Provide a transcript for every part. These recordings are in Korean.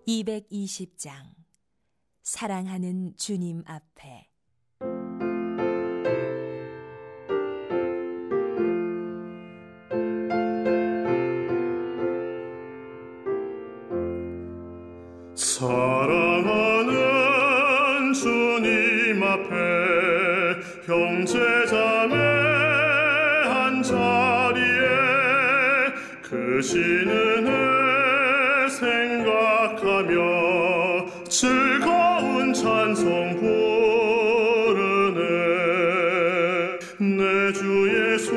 220장 사랑하는 주님 앞에. 사랑하는 주님 앞에 형제자매 한 자리에 크신 은혜 생각하며 즐거운 찬송 부르네. 내 주 예수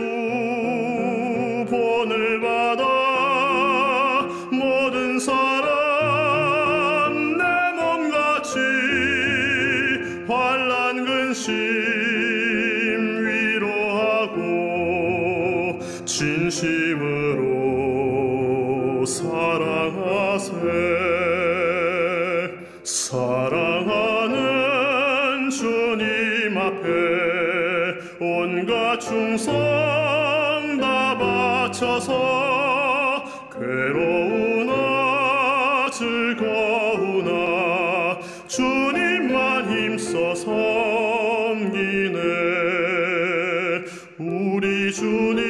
본을 받아 모든 사람 내 몸같이 환난 근심 위로하고 진심으로 사랑하세. 사랑하는 주님 앞에 온갖 충성 다 바쳐서 괴로우나 즐거우나 주님만 힘써 섬기네. 우리 주님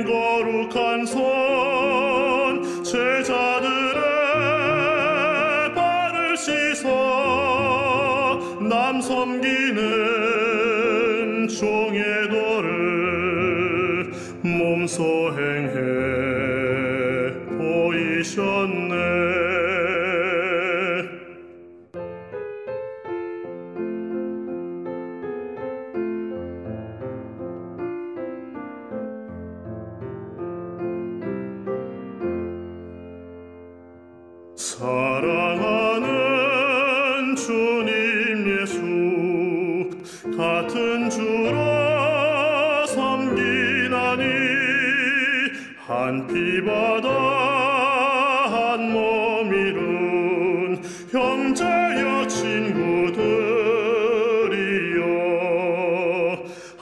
거룩한 손 제자들의 발을 씻어 남 섬기는 종의 도를 몸소 행해 보이셨네. 사랑하는 주님 예수 같은 주로 섬기나니 한 피바다 한 몸 이룬 형제여 친구들이여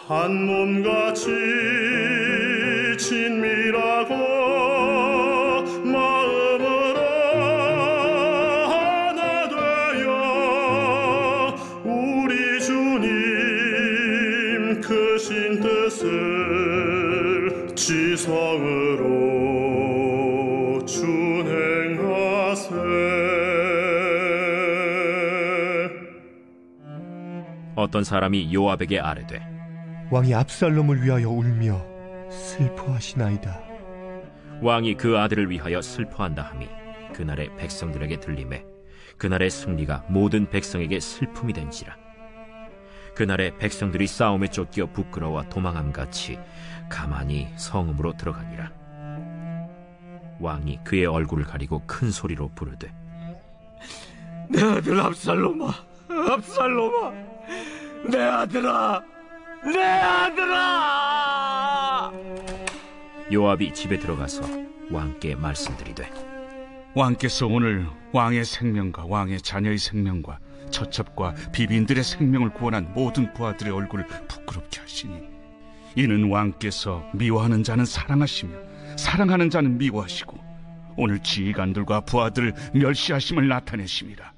한 몸같이 친밀하고 마음으로 하나 되어 우리 주님 크신 뜻을 지성으로 준행하세. 어떤 사람이 요압에게 아뢰되 왕이 압살롬을 위하여 울며 슬퍼하시나이다. 왕이 그 아들을 위하여 슬퍼한다 함이 그날의 백성들에게 들리매 그날의 승리가 모든 백성에게 슬픔이 된지라. 그날의 백성들이 싸움에 쫓겨 부끄러워 도망함같이 가만히 성읍으로 들어가니라. 왕이 그의 얼굴을 가리고 큰 소리로 부르되 내 아들 압살롬아, 압살롬아, 내 아들아, 내 아들아. 요압이 집에 들어가서 왕께 말씀드리되 왕께서 오늘 왕의 생명과 왕의 자녀의 생명과 처첩과 비빈들의 생명을 구원한 모든 부하들의 얼굴을 부끄럽게 하시니 이는 왕께서 미워하는 자는 사랑하시며 사랑하는 자는 미워하시고 오늘 지휘관들과 부하들을 멸시하심을 나타내심이라.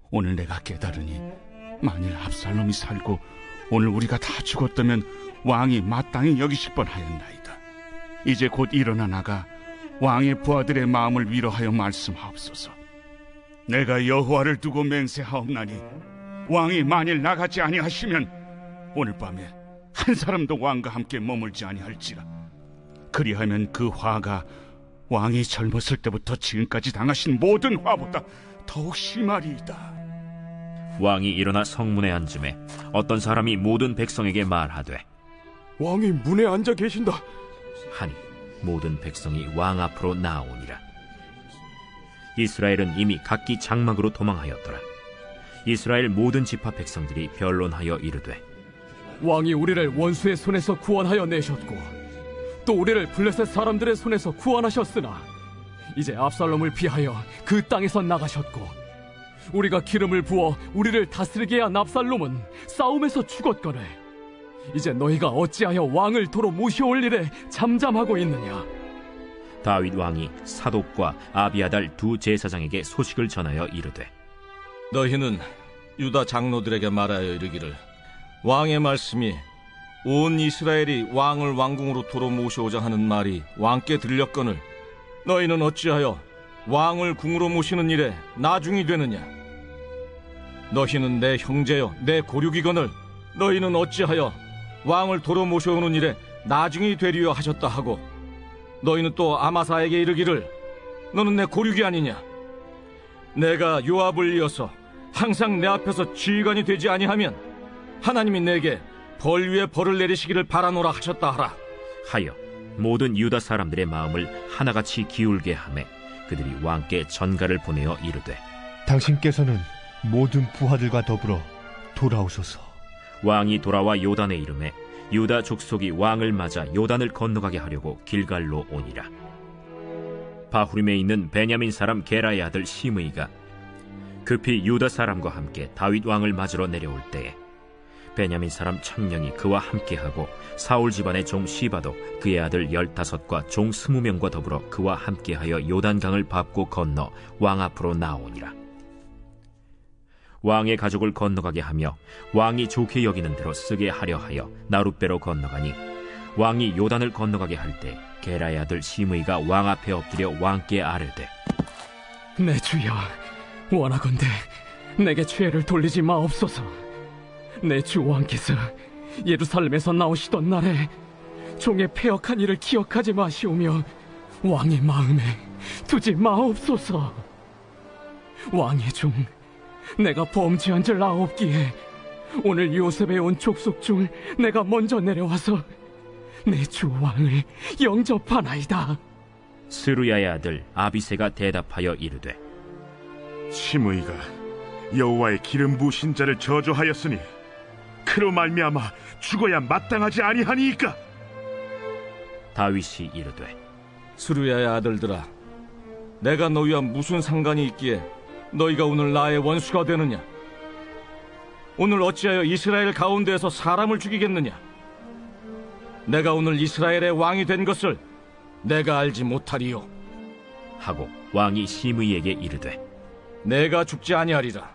오늘 내가 깨달으니 만일 압살롬이 살고 오늘 우리가 다 죽었다면 왕이 마땅히 여기실 뻔하였나이다. 이제 곧 일어나 나가 왕의 부하들의 마음을 위로하여 말씀하옵소서. 내가 여호와를 두고 맹세하옵나니 왕이 만일 나가지 아니하시면 오늘 밤에 한 사람도 왕과 함께 머물지 아니할지라. 그리하면 그 화가 왕이 젊었을 때부터 지금까지 당하신 모든 화보다 더욱 심하리이다. 왕이 일어나 성문에 앉음에 어떤 사람이 모든 백성에게 말하되 왕이 문에 앉아 계신다 하니 모든 백성이 왕 앞으로 나오니라. 이스라엘은 이미 각기 장막으로 도망하였더라. 이스라엘 모든 지파 백성들이 변론하여 이르되 왕이 우리를 원수의 손에서 구원하여 내셨고 또 우리를 블레셋 사람들의 손에서 구원하셨으나 이제 압살롬을 피하여 그 땅에서 나가셨고 우리가 기름을 부어 우리를 다스리게 한 압살롬은 싸움에서 죽었거늘 이제 너희가 어찌하여 왕을 도로 모셔올 일에 잠잠하고 있느냐. 다윗 왕이 사독과 아비아달 두 제사장에게 소식을 전하여 이르되, 너희는 유다 장로들에게 말하여 이르기를, 왕의 말씀이 온 이스라엘이 왕을 왕궁으로 도로 모셔오자 하는 말이 왕께 들렸거늘 너희는 어찌하여 왕을 궁으로 모시는 일에 나중이 되느냐? 너희는 내 형제여 내 고륙이거늘 너희는 어찌하여 왕을 도로 모셔오는 일에 나중이 되리여 하셨다 하고, 너희는 또 아마사에게 이르기를, 너는 내 고륙이 아니냐? 내가 요압을 이어서 항상 내 앞에서 지휘관이 되지 아니하면 하나님이 내게 벌 위에 벌을 내리시기를 바라노라 하셨다 하라 하여 모든 유다 사람들의 마음을 하나같이 기울게 하매 그들이 왕께 전가를 보내어 이르되, 당신께서는 모든 부하들과 더불어 돌아오소서. 왕이 돌아와 요단에 이르매 유다 족속이 왕을 맞아 요단을 건너가게 하려고 길갈로 오니라. 바후림에 있는 베냐민 사람 게라의 아들 시므이가 급히 유다 사람과 함께 다윗 왕을 맞으러 내려올 때에 베냐민 사람 1000명이 그와 함께하고 사울 집안의 종 시바도 그의 아들 15과 종 20명과 더불어 그와 함께하여 요단강을 밟고 건너 왕 앞으로 나오니라. 왕의 가족을 건너가게 하며 왕이 좋게 여기는 대로 쓰게 하려 하여 나룻배로 건너가니, 왕이 요단을 건너가게 할 때 게라의 아들 시므이가 왕 앞에 엎드려 왕께 아뢰되, 내 주여, 원하건대 내게 죄를 돌리지 마옵소서. 내 주 왕께서 예루살렘에서 나오시던 날에 종의 패역한 일을 기억하지 마시오며 왕의 마음에 두지 마옵소서. 왕의 종 내가 범죄한 줄 아옵기에 오늘 요셉에 온 족속 중 내가 먼저 내려와서 내 주 왕을 영접하나이다. 스루야의 아들 아비새가 대답하여 이르되, 시므이가 여호와의 기름 부으신 자를 저주하였으니 그로 말미암아 죽어야 마땅하지 아니하니이까. 다윗이 이르되, 스루야의 아들들아, 내가 너희와 무슨 상관이 있기에 너희가 오늘 나의 원수가 되느냐? 오늘 어찌하여 이스라엘 가운데에서 사람을 죽이겠느냐? 내가 오늘 이스라엘의 왕이 된 것을 내가 알지 못하리요 하고 왕이 시므이에게 이르되, 내가 죽지 아니하리라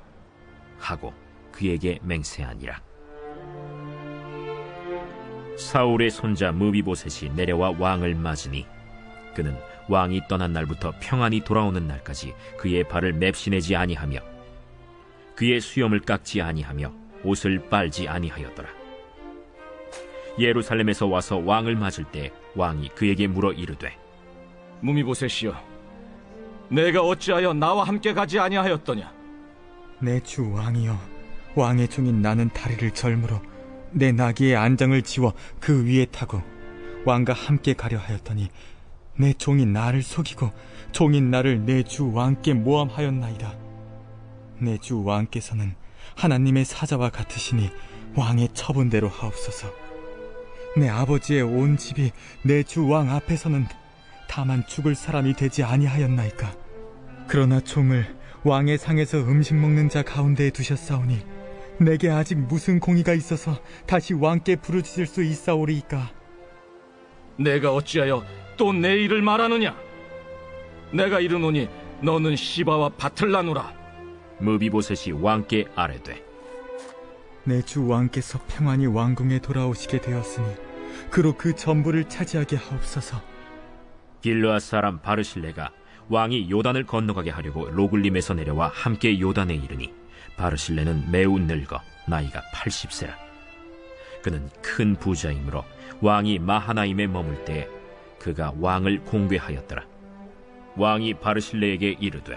하고 그에게 맹세하니라. 사울의 손자 무비보셋이 내려와 왕을 맞으니 그는 왕이 떠난 날부터 평안히 돌아오는 날까지 그의 발을 맵시내지 아니하며 그의 수염을 깎지 아니하며 옷을 빨지 아니하였더라. 예루살렘에서 와서 왕을 맞을 때 왕이 그에게 물어 이르되, 무미보셋이여, 내가 어찌하여 나와 함께 가지 아니하였더냐? 내 주 왕이여, 왕의 종인 나는 다리를 절므로 내 나귀의 안장을 지워 그 위에 타고 왕과 함께 가려 하였더니 내 종인 나를 속이고 종인 나를 내 주 왕께 모함하였나이다. 내 주 왕께서는 하나님의 사자와 같으시니 왕의 처분대로 하옵소서. 내 아버지의 온 집이 내 주 왕 앞에서는 다만 죽을 사람이 되지 아니하였나이까. 그러나 종을 왕의 상에서 음식 먹는 자 가운데에 두셨사오니 내게 아직 무슨 공의가 있어서 다시 왕께 부르짖을 수 있사오리이까. 내가 어찌하여 또 내 일을 말하느냐? 내가 이르노니 너는 시바와 밭을 나누라. 무비보셋이 왕께 아뢰되, 내 주 왕께서 평안히 왕궁에 돌아오시게 되었으니 그로 그 전부를 차지하게 하옵소서. 길르앗 사람 바르실레가 왕이 요단을 건너가게 하려고 로글림에서 내려와 함께 요단에 이르니 바르실레는 매우 늙어 나이가 80세라. 그는 큰 부자이므로 왕이 마하나임에 머물 때에 그가 왕을 공궤하였더라. 왕이 바르실레에게 이르되,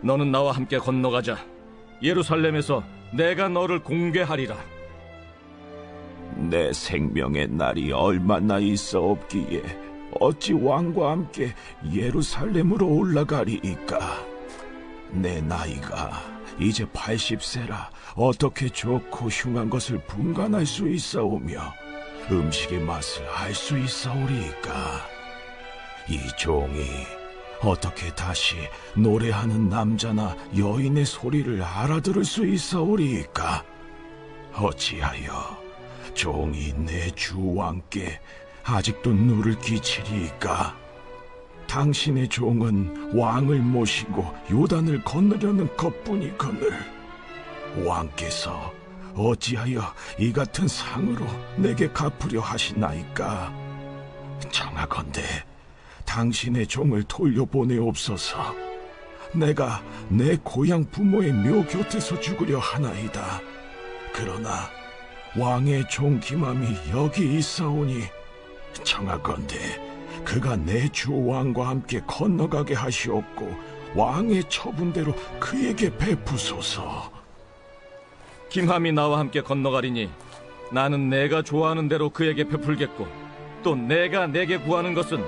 너는 나와 함께 건너가자. 예루살렘에서 내가 너를 공궤하리라. 내 생명의 날이 얼마나 있어 없기에 어찌 왕과 함께 예루살렘으로 올라가리이까. 내 나이가 이제 80세라 어떻게 좋고 흉한 것을 분간할 수 있사오며 음식의 맛을 알 수 있사오리이까. 이 종이 어떻게 다시 노래하는 남자나 여인의 소리를 알아들을 수 있사오리이까. 어찌하여 종이 내 주 왕께 아직도 누를 끼치리이까. 당신의 종은 왕을 모시고 요단을 건너려는 것뿐이거늘 왕께서 어찌하여 이 같은 상으로 내게 갚으려 하시나이까? 청하건대 당신의 종을 돌려보내옵소서. 내가 내 고향 부모의 묘 곁에서 죽으려 하나이다. 그러나 왕의 종 기맘이 여기 있사오니 청하건대 그가 내 주 왕과 함께 건너가게 하시옵고 왕의 처분대로 그에게 베푸소서. 김함이 나와 함께 건너가리니 나는 내가 좋아하는 대로 그에게 베풀겠고 또 내가 내게 구하는 것은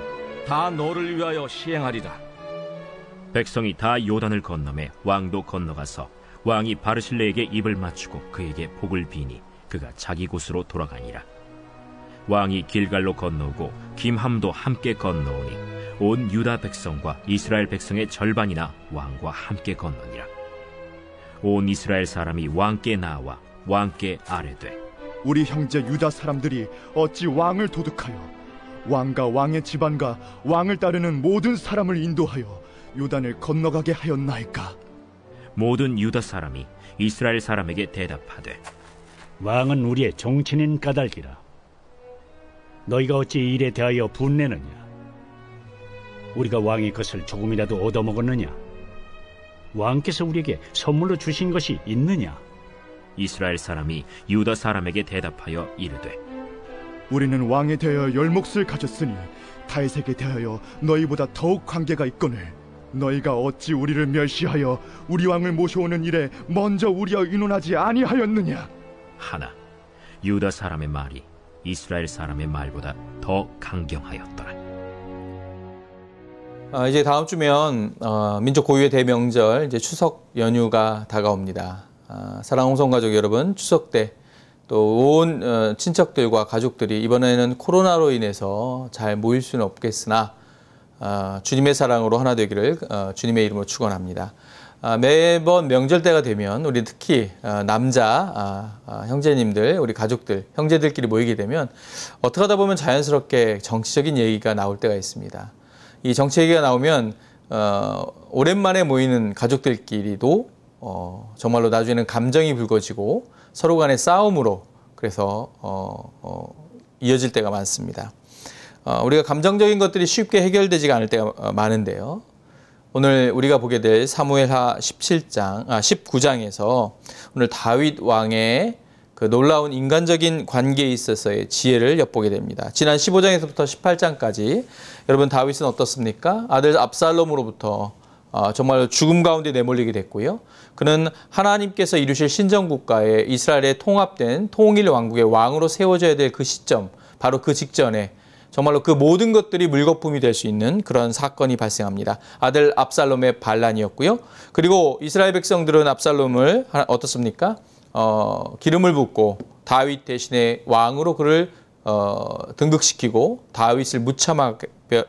다 너를 위하여 시행하리라. 백성이 다 요단을 건너매 왕도 건너가서 왕이 바르실레에게 입을 맞추고 그에게 복을 비니 그가 자기 곳으로 돌아가니라. 왕이 길갈로 건너오고 김함도 함께 건너오니 온 유다 백성과 이스라엘 백성의 절반이나 왕과 함께 건너니라. 온 이스라엘 사람이 왕께 나와 왕께 아뢰되 우리 형제 유다 사람들이 어찌 왕을 도둑하여 왕과 왕의 집안과 왕을 따르는 모든 사람을 인도하여 요단을 건너가게 하였나이까? 모든 유다 사람이 이스라엘 사람에게 대답하되 왕은 우리의 종친인 까닭이라. 너희가 어찌 이 일에 대하여 분내느냐? 우리가 왕의 것을 조금이라도 얻어먹었느냐? 왕께서 우리에게 선물로 주신 것이 있느냐? 이스라엘 사람이 유다 사람에게 대답하여 이르되 우리는 왕에 대하여 열몫을 가졌으니 다윗에게 대하여 너희보다 더욱 관계가 있거늘 너희가 어찌 우리를 멸시하여 우리 왕을 모셔오는 일에 먼저 우리와 의논하지 아니하였느냐? 하나 유다 사람의 말이 이스라엘 사람의 말보다 더 강경하였더라. 이제 다음 주면 민족 고유의 대명절 이제 추석 연휴가 다가옵니다. 사랑하는 홍성가족 여러분, 추석 때 또 온 친척들과 가족들이 이번에는 코로나로 인해서 잘 모일 수는 없겠으나 주님의 사랑으로 하나 되기를 주님의 이름으로 축원합니다. 매번 명절 때가 되면 우리 특히 남자 형제님들, 우리 가족들, 형제들끼리 모이게 되면 어떻게 하다 보면 자연스럽게 정치적인 얘기가 나올 때가 있습니다. 이 정치 얘기가 나오면 오랜만에 모이는 가족들끼리도 정말로 나중에는 감정이 불거지고 서로 간의 싸움으로 그래서 이어질 때가 많습니다. 우리가 감정적인 것들이 쉽게 해결되지가 않을 때가 많은데요. 오늘 우리가 보게 될 사무엘하 19장에서 오늘 다윗 왕의 그 놀라운 인간적인 관계에 있어서의 지혜를 엿보게 됩니다. 지난 15장에서부터 18장까지 여러분 다윗은 어떻습니까? 아들 압살롬으로부터 정말 죽음 가운데 내몰리게 됐고요. 그는 하나님께서 이루실 신정국가에 이스라엘의 통합된 통일 왕국의 왕으로 세워져야 될 그 시점, 바로 그 직전에 정말로 그 모든 것들이 물거품이 될 수 있는 그런 사건이 발생합니다. 아들 압살롬의 반란이었고요. 그리고 이스라엘 백성들은 압살롬을 어떻습니까? 기름을 붓고 다윗 대신에 왕으로 그를 등극시키고 다윗을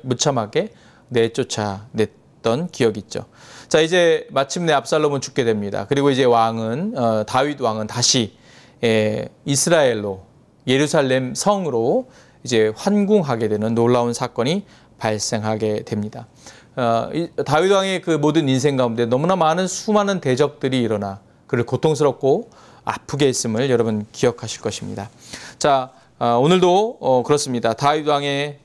무참하게 내쫓아냈던 기억이 있죠. 자, 이제 마침내 압살롬은 죽게 됩니다. 그리고 이제 왕은 다윗 왕은 다시 이스라엘로 예루살렘 성으로 이제 환궁하게 되는 놀라운 사건이 발생하게 됩니다. 다윗 왕의 그 모든 인생 가운데 너무나 많은 수많은 대적들이 일어나 그를 고통스럽고 아프게 했음을 여러분 기억하실 것입니다. 자, 오늘도 그렇습니다. 다윗 왕의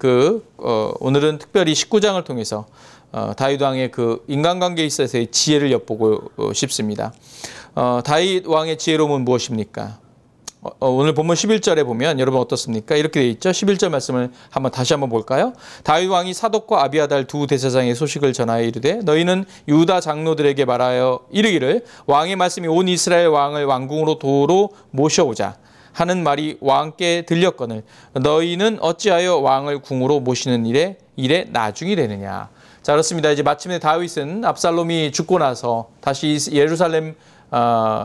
오늘은 특별히 19장을 통해서 다윗 왕의 그 인간관계에 있어서의 지혜를 엿보고 싶습니다. 다윗 왕의 지혜로움은 무엇입니까? 오늘 본문 11절에 보면 여러분 어떻습니까? 이렇게 되어 있죠. 11절 말씀을 다시 한번 볼까요? 다윗 왕이 사독과 아비아달 두 대제사장의 소식을 전하여 이르되 너희는 유다 장로들에게 말하여 이르기를 왕의 말씀이 온 이스라엘 왕을 왕궁으로 도로 모셔오자 하는 말이 왕께 들렸거늘 너희는 어찌하여 왕을 궁으로 모시는 일에 나중이 되느냐. 자, 그렇습니다. 이제 마침내 다윗은 압살롬이 죽고 나서 다시 예루살렘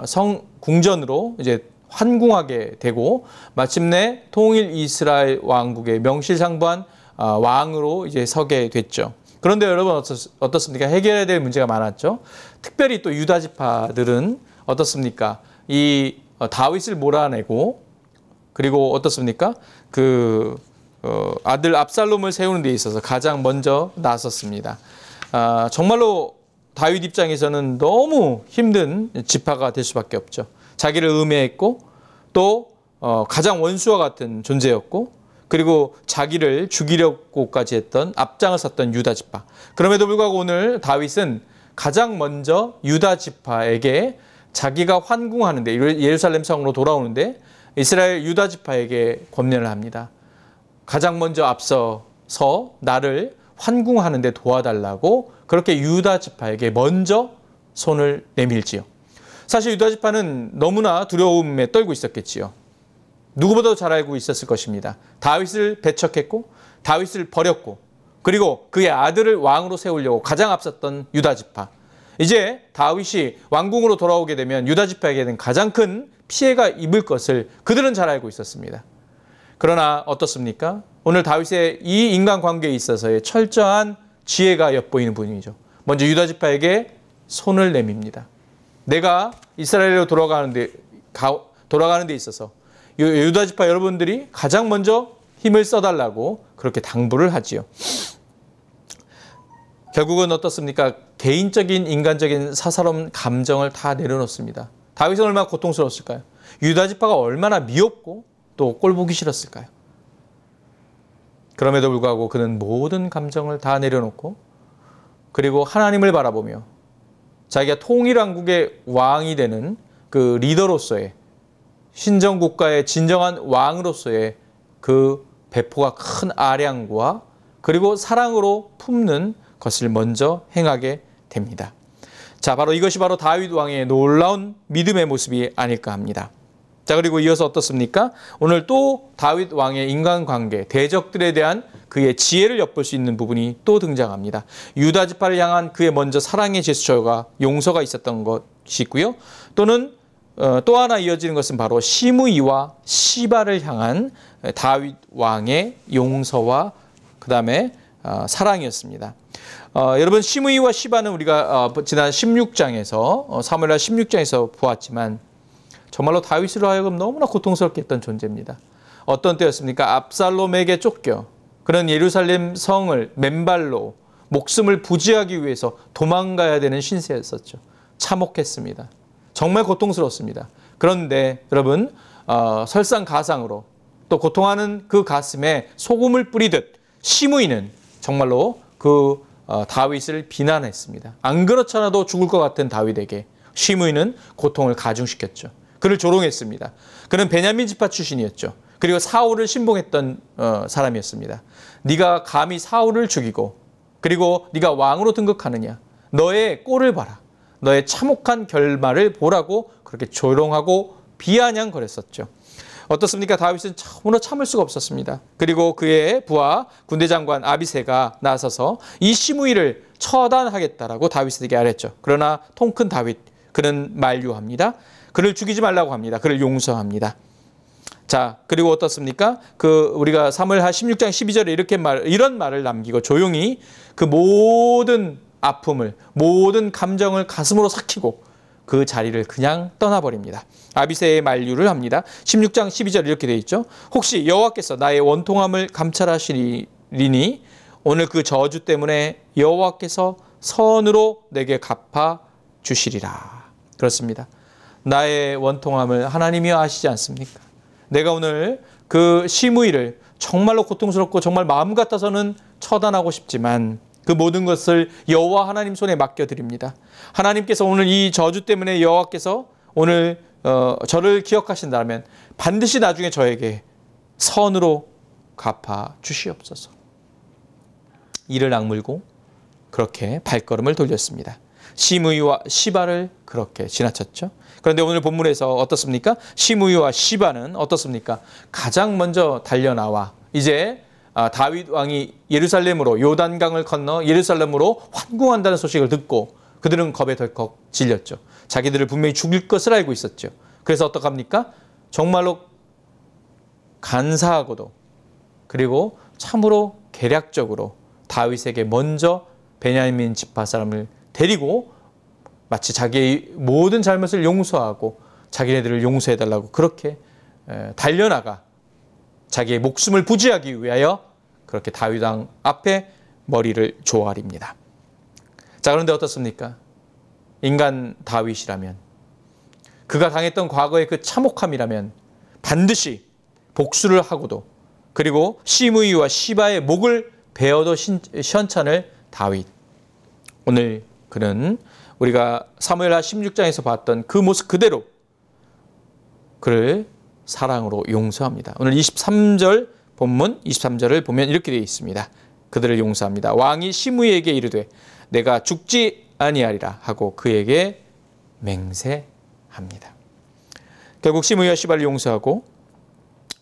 성 궁전으로 이제 환궁하게 되고 마침내 통일 이스라엘 왕국의 명실상부한 왕으로 이제 서게 됐죠. 그런데 여러분 어떻습니까? 해결해야 될 문제가 많았죠. 특별히 또 유다 지파들은 어떻습니까? 이 다윗을 몰아내고 그리고 어떻습니까? 아들 압살롬을 세우는 데 있어서 가장 먼저 나섰습니다. 정말로 다윗 입장에서는 너무 힘든 지파가 될 수밖에 없죠. 자기를 음해했고 또 가장 원수와 같은 존재였고 그리고 자기를 죽이려고까지 했던 앞장을 섰던 유다 지파. 그럼에도 불구하고 오늘 다윗은 가장 먼저 유다 지파에게 자기가 환궁하는데 예루살렘 성으로 돌아오는데 이스라엘 유다 지파에게 권면을 합니다. 가장 먼저 앞서서 나를 환궁하는 데 도와달라고 그렇게 유다 지파에게 먼저 손을 내밀지요. 사실 유다 지파는 너무나 두려움에 떨고 있었겠지요. 누구보다도 잘 알고 있었을 것입니다. 다윗을 배척했고 다윗을 버렸고 그리고 그의 아들을 왕으로 세우려고 가장 앞섰던 유다 지파. 이제 다윗이 왕궁으로 돌아오게 되면 유다 지파에게는 가장 큰 피해가 입을 것을 그들은 잘 알고 있었습니다. 그러나 어떻습니까? 오늘 다윗의 이 인간관계에 있어서의 철저한 지혜가 엿보이는 분이죠. 먼저 유다 지파에게 손을 내밉니다. 내가 이스라엘로 돌아가는 데 있어서 유다 지파 여러분들이 가장 먼저 힘을 써달라고 그렇게 당부를 하지요. 결국은 어떻습니까? 개인적인 인간적인 사사로운 감정을 다 내려놓습니다. 다윗은 얼마나 고통스러웠을까요? 유다 지파가 얼마나 미웠고 또 꼴보기 싫었을까요? 그럼에도 불구하고 그는 모든 감정을 다 내려놓고 그리고 하나님을 바라보며 자기가 통일왕국의 왕이 되는 그 리더로서의 신정국가의 진정한 왕으로서의 그 배포가 큰 아량과 그리고 사랑으로 품는 것을 먼저 행하게 됩니다. 자, 바로 이것이 바로 다윗 왕의 놀라운 믿음의 모습이 아닐까 합니다. 자, 그리고 이어서 어떻습니까? 오늘 또 다윗 왕의 인간관계, 대적들에 대한 그의 지혜를 엿볼 수 있는 부분이 또 등장합니다. 유다 지파를 향한 그의 먼저 사랑의 제스처가 용서가 있었던 것이 있고요. 또는 또 하나 이어지는 것은 바로 시므이와 시바를 향한 다윗 왕의 용서와 그 다음에 사랑이었습니다. 여러분 시므이와 시바는 우리가 지난 16장에서 사무엘하 16장에서 보았지만 정말로 다윗으로 하여금 너무나 고통스럽게 했던 존재입니다. 어떤 때였습니까? 압살롬에게 쫓겨 그는 예루살렘 성을 맨발로 목숨을 부지하기 위해서 도망가야 되는 신세였었죠. 참혹했습니다. 정말 고통스러웠습니다. 그런데 여러분 설상가상으로 또 고통하는 그 가슴에 소금을 뿌리듯 시므이는 정말로 그 다윗을 비난했습니다. 안 그렇잖아도 죽을 것 같은 다윗에게 시므이는 고통을 가중시켰죠. 그를 조롱했습니다. 그는 베냐민 지파 출신이었죠. 그리고 사울을 신봉했던 사람이었습니다. 네가 감히 사울을 죽이고 그리고 네가 왕으로 등극하느냐. 너의 꼴을 봐라. 너의 참혹한 결말을 보라고 그렇게 조롱하고 비아냥거렸었죠. 어떻습니까? 다윗은 참으로 참을 수가 없었습니다. 그리고 그의 부하 군대장관 아비새가 나서서 이 시므이를 처단하겠다라고 다윗에게 알았죠. 그러나 통 큰 다윗, 그는 만류합니다. 그를 죽이지 말라고 합니다. 그를 용서합니다. 자, 그리고 어떻습니까? 우리가 사무엘하 16장 12절에 이런 말을 남기고 조용히 그 모든 아픔을, 모든 감정을 가슴으로 삭히고 그 자리를 그냥 떠나버립니다. 아비새의 만류를 합니다. 16장 12절 이렇게 되어 있죠. 혹시 여호와께서 나의 원통함을 감찰하시리니 오늘 그 저주 때문에 여호와께서 선으로 내게 갚아 주시리라. 그렇습니다. 나의 원통함을 하나님이 아시지 않습니까? 내가 오늘 그 시므이를 정말로 고통스럽고 정말 마음 같아서는 처단하고 싶지만 그 모든 것을 여호와 하나님 손에 맡겨드립니다. 하나님께서 오늘 이 저주 때문에 여호와께서 오늘 저를 기억하신다면 반드시 나중에 저에게 선으로 갚아 주시옵소서. 이를 악물고 그렇게 발걸음을 돌렸습니다. 시므이와 시바를 그렇게 지나쳤죠. 그런데 오늘 본문에서 어떻습니까? 시므이와 시바는 어떻습니까? 가장 먼저 달려나와 이제 다윗 왕이 예루살렘으로 요단강을 건너 예루살렘으로 환궁한다는 소식을 듣고 그들은 겁에 덜컥 질렸죠. 자기들을 분명히 죽일 것을 알고 있었죠. 그래서 어떡합니까? 정말로 간사하고도 그리고 참으로 계략적으로 다윗에게 먼저 베냐민 지파 사람을 데리고 마치 자기의 모든 잘못을 용서하고 자기네들을 용서해달라고 그렇게 달려나가 자기의 목숨을 부지하기 위하여 그렇게 다윗 왕 앞에 머리를 조아립니다. 자, 그런데 어떻습니까? 인간 다윗이라면, 그가 당했던 과거의 그 참혹함이라면 반드시 복수를 하고도, 그리고 시므이와 시바의 목을 베어도 시원찮을 다윗. 오늘 그는 우리가 사무엘하 16장에서 봤던 그 모습 그대로 그를 사랑으로 용서합니다. 오늘 23절 본문 23절을 보면 이렇게 되어 있습니다. 그들을 용서합니다. 왕이 시므이에게 이르되 내가 죽지 아니하리라 하고 그에게 맹세합니다. 결국 시므이와 시바를 용서하고,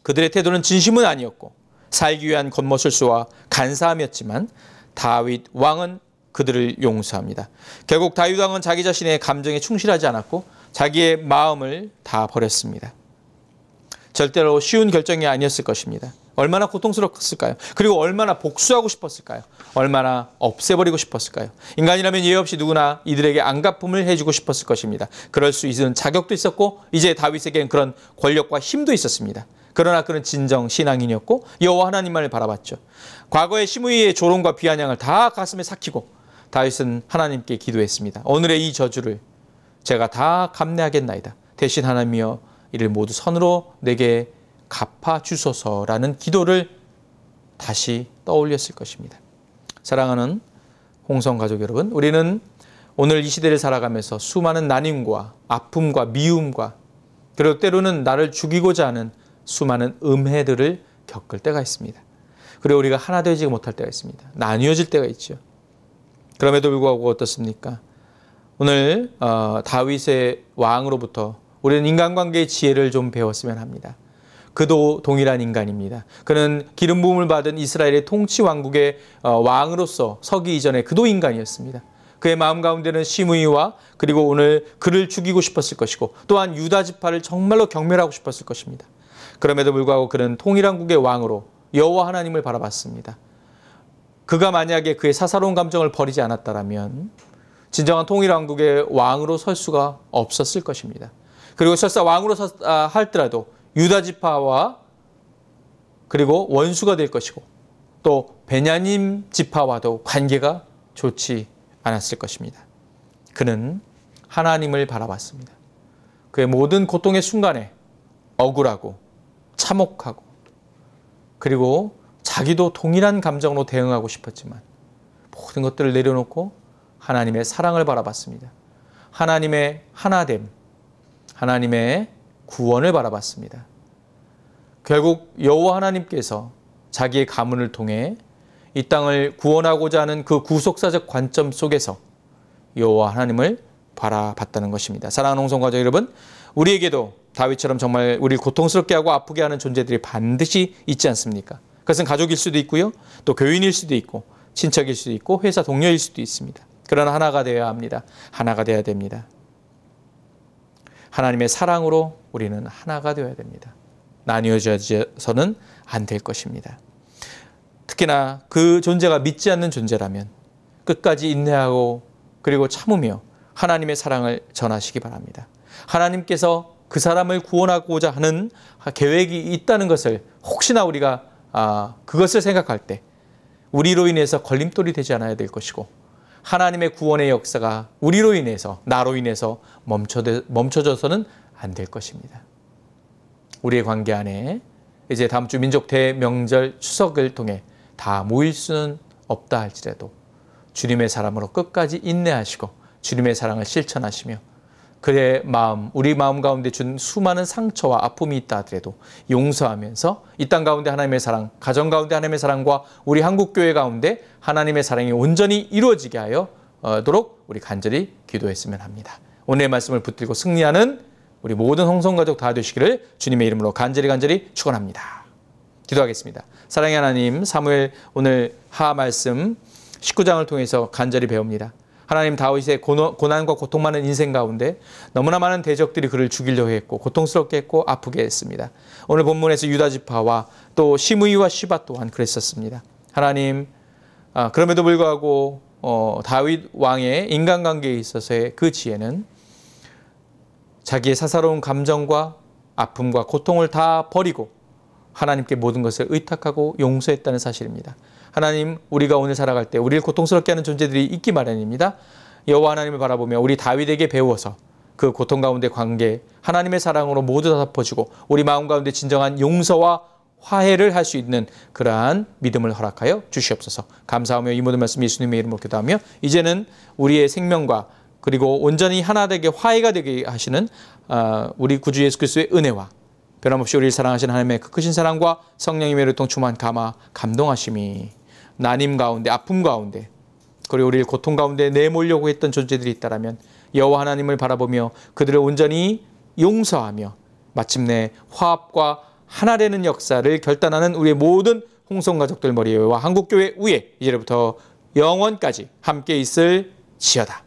그들의 태도는 진심은 아니었고 살기 위한 겉모술수와 간사함이었지만 다윗 왕은 그들을 용서합니다. 결국 다윗 왕은 자기 자신의 감정에 충실하지 않았고 자기의 마음을 다 버렸습니다. 절대로 쉬운 결정이 아니었을 것입니다. 얼마나 고통스럽었을까요? 그리고 얼마나 복수하고 싶었을까요? 얼마나 없애버리고 싶었을까요? 인간이라면 예의 없이 누구나 이들에게 안갚음을 해주고 싶었을 것입니다. 그럴 수 있는 자격도 있었고 이제 다윗에게는 그런 권력과 힘도 있었습니다. 그러나 그는 진정 신앙인이었고 여호와 하나님만을 바라봤죠. 과거의 시므이의 조롱과 비아냥을 다 가슴에 삭히고 다윗은 하나님께 기도했습니다. 오늘의 이 저주를 제가 다 감내하겠나이다. 대신 하나님이여 이를 모두 선으로 내게 갚아주소서라는 기도를 다시 떠올렸을 것입니다. 사랑하는 홍성가족 여러분, 우리는 오늘 이 시대를 살아가면서 수많은 난임과 아픔과 미움과 그리고 때로는 나를 죽이고자 하는 수많은 음해들을 겪을 때가 있습니다. 그리고 우리가 하나 되지 못할 때가 있습니다. 나뉘어질 때가 있죠. 그럼에도 불구하고 어떻습니까? 오늘 다윗의 왕으로부터 우리는 인간관계의 지혜를 좀 배웠으면 합니다. 그도 동일한 인간입니다. 그는 기름 부음을 받은 이스라엘의 통치 왕국의 왕으로서 서기 이전에 그도 인간이었습니다. 그의 마음 가운데는 시므이와 그리고 오늘 그를 죽이고 싶었을 것이고 또한 유다 지파를 정말로 경멸하고 싶었을 것입니다. 그럼에도 불구하고 그는 통일한 국의 왕으로 여호와 하나님을 바라봤습니다. 그가 만약에 그의 사사로운 감정을 버리지 않았다면 진정한 통일왕국의 왕으로 설 수가 없었을 것입니다. 그리고 설사 왕으로 할지라도 유다 지파와 그리고 원수가 될 것이고 또 베냐민 지파와도 관계가 좋지 않았을 것입니다. 그는 하나님을 바라봤습니다. 그의 모든 고통의 순간에 억울하고 참혹하고 그리고 자기도 동일한 감정으로 대응하고 싶었지만 모든 것들을 내려놓고 하나님의 사랑을 바라봤습니다. 하나님의 하나됨, 하나님의 구원을 바라봤습니다. 결국 여호와 하나님께서 자기의 가문을 통해 이 땅을 구원하고자 하는 그 구속사적 관점 속에서 여호와 하나님을 바라봤다는 것입니다. 사랑하는 홍성가족 여러분, 우리에게도 다윗처럼 정말 우리를 고통스럽게 하고 아프게 하는 존재들이 반드시 있지 않습니까? 그것은 가족일 수도 있고요. 또 교인일 수도 있고 친척일 수도 있고 회사 동료일 수도 있습니다. 그러나 하나가 되어야 합니다. 하나가 되어야 됩니다. 하나님의 사랑으로 우리는 하나가 되어야 됩니다. 나뉘어져서는 안 될 것입니다. 특히나 그 존재가 믿지 않는 존재라면 끝까지 인내하고 그리고 참으며 하나님의 사랑을 전하시기 바랍니다. 하나님께서 그 사람을 구원하고자 하는 계획이 있다는 것을 혹시나 우리가 그것을 생각할 때 우리로 인해서 걸림돌이 되지 않아야 될 것이고 하나님의 구원의 역사가 우리로 인해서 나로 인해서 멈춰져서는 안 될 것입니다. 우리의 관계 안에 이제 다음 주 민족 대명절 추석을 통해 다 모일 수는 없다 할지라도 주님의 사람으로 끝까지 인내하시고 주님의 사랑을 실천하시며 그의 마음, 우리 마음 가운데 준 수많은 상처와 아픔이 있다 하더라도 용서하면서 이 땅 가운데 하나님의 사랑, 가정 가운데 하나님의 사랑과 우리 한국교회 가운데 하나님의 사랑이 온전히 이루어지게 하여도록 우리 간절히 기도했으면 합니다. 오늘의 말씀을 붙들고 승리하는 우리 모든 홍성가족 다 되시기를 주님의 이름으로 간절히 축원합니다. 기도하겠습니다. 사랑의 하나님, 사무엘 오늘 하 말씀 19장을 통해서 간절히 배웁니다. 하나님, 다윗의 고난과 고통 많은 인생 가운데 너무나 많은 대적들이 그를 죽이려고 했고 고통스럽게 했고 아프게 했습니다. 오늘 본문에서 유다 지파와 또 시므이와 시바 또한 그랬었습니다. 하나님, 그럼에도 불구하고 다윗 왕의 인간관계에 있어서의 그 지혜는 자기의 사사로운 감정과 아픔과 고통을 다 버리고 하나님께 모든 것을 의탁하고 용서했다는 사실입니다. 하나님, 우리가 오늘 살아갈 때 우리를 고통스럽게 하는 존재들이 있기 마련입니다. 여호와 하나님을 바라보며 우리 다윗에게 배워서 그 고통 가운데 관계, 하나님의 사랑으로 모두 다 덮어주고 우리 마음 가운데 진정한 용서와 화해를 할 수 있는 그러한 믿음을 허락하여 주시옵소서. 감사하며 이 모든 말씀 예수님의 이름으로 기도하며 이제는 우리의 생명과 그리고 온전히 하나 되게 화해가 되게 하시는 우리 구주 예수 그리스도의 은혜와 변함없이 우리를 사랑하시는 하나님의 그 크신 사랑과 성령님의 를 통충만 감동하심이 난임 가운데, 아픔 가운데, 그리고 우리를 고통 가운데 내몰려고 했던 존재들이 있다라면 여호와 하나님을 바라보며 그들을 온전히 용서하며 마침내 화합과 하나 되는 역사를 결단하는 우리의 모든 홍성 가족들 머리와 한국교회 위에 이제부터 영원까지 함께 있을 지어다.